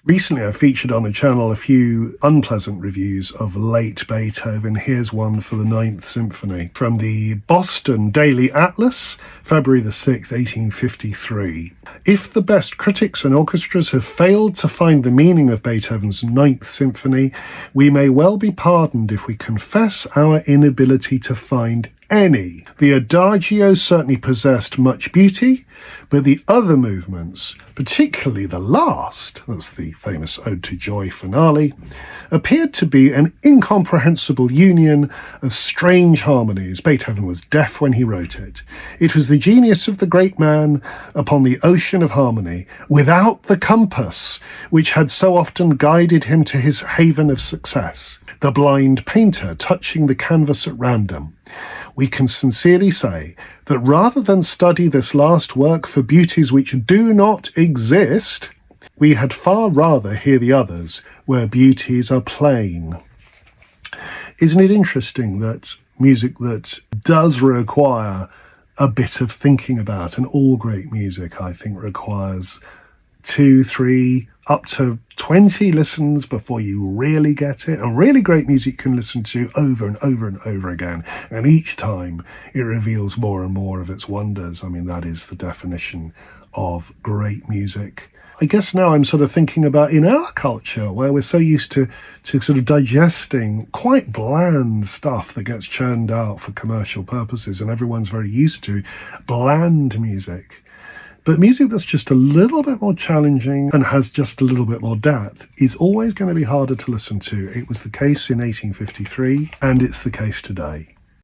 Recently, I featured on the channel a few unpleasant reviews of late Beethoven. Here's one for the Ninth Symphony from the Boston Daily Atlas, February the 6th, 1853. If the best critics and orchestras have failed to find the meaning of Beethoven's Ninth Symphony, we may well be pardoned if we confess our inability to find any. The Adagio certainly possessed much beauty, but the other movements, particularly the last, that's the famous Ode to Joy finale, appeared to be an incomprehensible union of strange harmonies. Beethoven was deaf when he wrote it. It was the genius of the great man upon the ocean of harmony, without the compass, which had so often guided him to his haven of success. The blind painter touching the canvas at random. We can sincerely say that rather than study this last work for beauties which do not exist, we had far rather hear the others where beauties are plain. Isn't it interesting that music that does require a bit of thinking about, and all great music, I think, requires 2, 3, up to 20 listens before you really get it. And really great music you can listen to over and over and over again. And each time it reveals more and more of its wonders. I mean, that is the definition of great music. I guess now I'm sort of thinking about in our culture where we're so used to sort of digesting quite bland stuff that gets churned out for commercial purposes, and everyone's very used to bland music. But music that's just a little bit more challenging and has just a little bit more depth is always going to be harder to listen to. It was the case in 1853, and it's the case today.